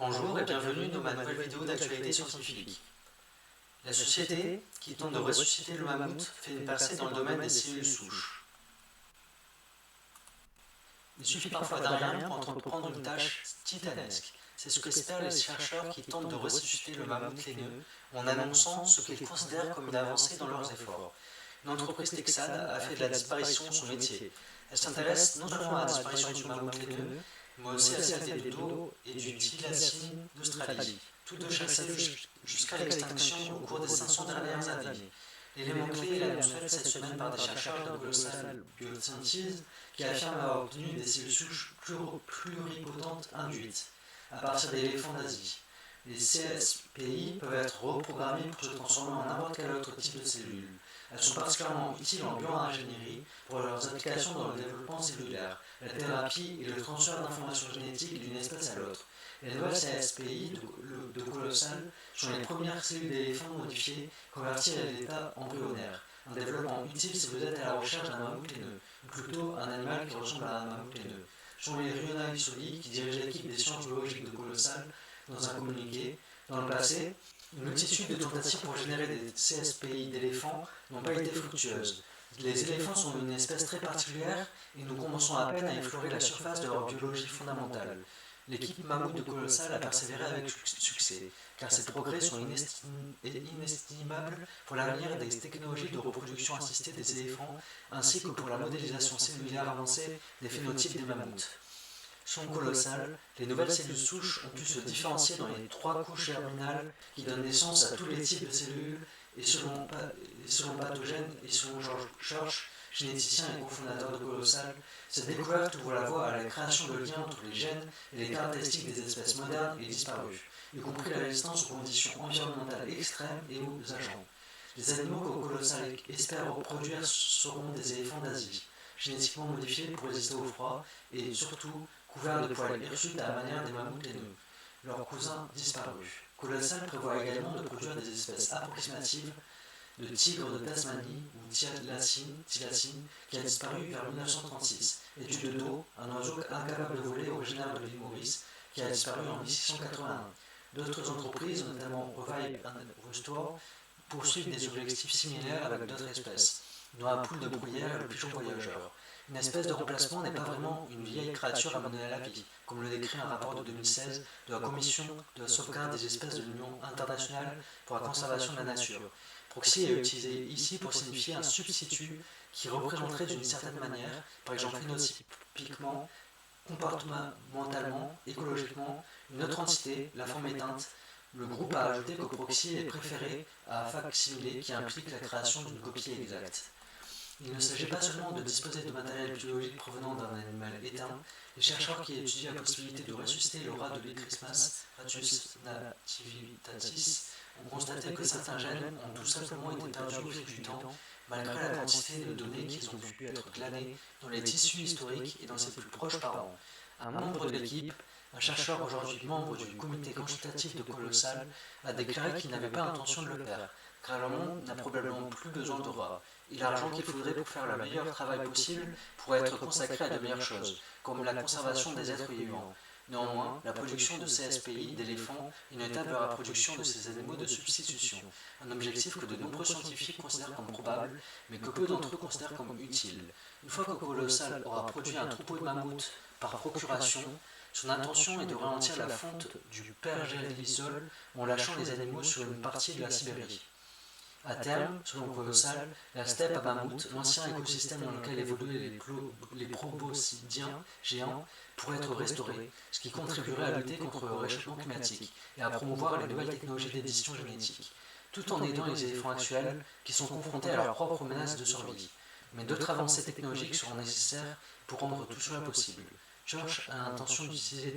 Bonjour et bienvenue dans ma nouvelle vidéo d'actualité scientifique. La société, qui tente de ressusciter le mammouth, fait une percée dans le domaine des cellules souches. Il suffit parfois d'un rien pour entreprendre une tâche titanesque. C'est ce qu'espèrent les chercheurs qui tentent de ressusciter le mammouth laineux en annonçant ce qu'ils considèrent comme une avancée dans leurs efforts. Une entreprise texane a fait de la disparition son métier. Elle s'intéresse non seulement à la disparition du mammouth laineux, mais aussi à celle des dodos et du thylacine d'Australie, toutes deux chassées jusqu'à l'extinction au cours des 500 dernières années. L'élément clé est l'annonce faite cette semaine par des chercheurs de Colossal Biosciences qui affirment avoir obtenu des cellules souches pluripotentes induites à partir d'éléphants d'Asie. Les CSPI peuvent être reprogrammées pour se transformer en n'importe quel autre type de cellules. Elles sont particulièrement utiles en bioingénierie pour leurs applications dans le développement cellulaire, la thérapie et le transfert d'informations génétiques d'une espèce à l'autre. Les nouvelles CSPI de Colossal sont les premières cellules d'éléphants modifiées converties à l'état embryonnaire. Un développement utile si vous êtes à la recherche d'un mammouth laineux, ou plutôt un animal qui ressemble à un mammouth laineux. Jean-Louis Rionnaï-Soli, qui dirige l'équipe des sciences biologiques de Colossal, dans un communiqué, dans le passé, une multitude de tentatives pour générer des CSPI d'éléphants n'ont pas été fructueuses. Les éléphants sont une espèce très particulière et nous commençons à peine à effleurer la surface de leur biologie fondamentale. L'équipe Mammouth de Colossal a persévéré avec succès, car ces progrès sont inestimables pour l'avenir des technologies de reproduction assistée des éléphants, ainsi que pour la modélisation cellulaire avancée des phénotypes des mammouths. Sont colossales, les nouvelles cellules souches ont pu se différencier dans les 3 couches germinales qui donnent naissance à tous les types de cellules, et selon pathogènes et selon George, généticien et cofondateur de Colossal, cette découverte ouvre la voie à la création de liens entre les gènes et les caractéristiques des espèces modernes et disparues, y compris la résistance aux conditions environnementales extrêmes et aux agents. Les animaux que Colossal espère reproduire seront des éléphants d'Asie, génétiquement modifiés pour résister au froid et surtout couverts de poils hirsutes à la manière des mammouths laineux, leurs cousins disparus. Colossal prévoit également de produire des espèces approximatives de tigre de Tasmanie ou thylacine, qui a disparu vers 1936, et du dodo, un oiseau incapable de voler originaire de l'île Maurice, qui a disparu en 1681. D'autres entreprises, notamment Revive and Restore, poursuivent des objectifs similaires avec d'autres espèces, dont la poule de bruyère et le pigeon voyageur. Une espèce de remplacement n'est pas vraiment une vieille créature amenée à la vie, comme le décrit un rapport de 2016 de la Commission de la sauvegarde des espèces de l'Union internationale pour la conservation de la nature. Proxy est utilisé ici pour signifier un substitut qui représenterait d'une certaine manière, par exemple phénotypiquement, comportementalement, écologiquement, une autre entité, la forme éteinte. Le groupe a ajouté que proxy est préféré à facsimilé qui implique la création d'une copie exacte. Il ne s'agit pas seulement de disposer de matériel biologique provenant d'un animal éteint. Les chercheurs qui étudient la possibilité de ressusciter le rat de l'île Christmas, Ratus nativitatis, ont constaté que certains gènes ont tout simplement été perdus au fil du temps, malgré la quantité de données qui ont pu être glanées dans les tissus historiques et dans ses plus proches parents. Un membre de l'équipe, un chercheur aujourd'hui membre du comité consultatif de Colossal, a déclaré qu'il n'avait pas intention de le faire, car le monde n'a probablement plus besoin de rats, et l'argent qu'il faudrait pour faire le meilleur travail possible pourrait être consacré à de meilleures choses, comme la conservation des êtres vivants. Néanmoins, la production de CSPI d'éléphants est une étape vers la production de ces animaux de substitution, un objectif que de nombreux scientifiques considèrent comme probable, mais que peu d'entre eux considèrent comme utile. Une fois que Colossal aura produit un troupeau de mammouths par procuration, son intention est de ralentir la fonte du pergélisol en lâchant les animaux sur une partie de la Sibérie. À terme, selon Colossal, la steppe à mammouth, l'ancien écosystème dans lequel évoluaient les proboscidiens géants, pourrait être restauré, ce qui contribuerait à lutter contre le réchauffement climatique et à promouvoir les nouvelles technologies d'édition génétique, tout en aidant les éléphants actuels qui sont confrontés à leurs propres menaces de survie. Mais d'autres avancées technologiques seront nécessaires pour rendre tout cela possible. George a l'intention d'utiliser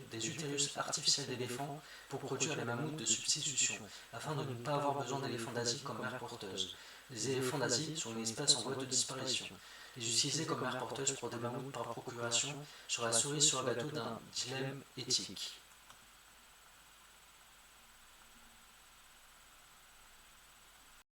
des utérus artificiels d'éléphants pour produire les mammouths de substitution, afin de ne pas avoir besoin d'éléphants d'Asie comme mère porteuse. Les éléphants d'Asie sont une espèce en voie de disparition. Les utiliser comme mère porteuse pour des mammouths par procuration sera la cerise sur le gâteau d'un dilemme éthique.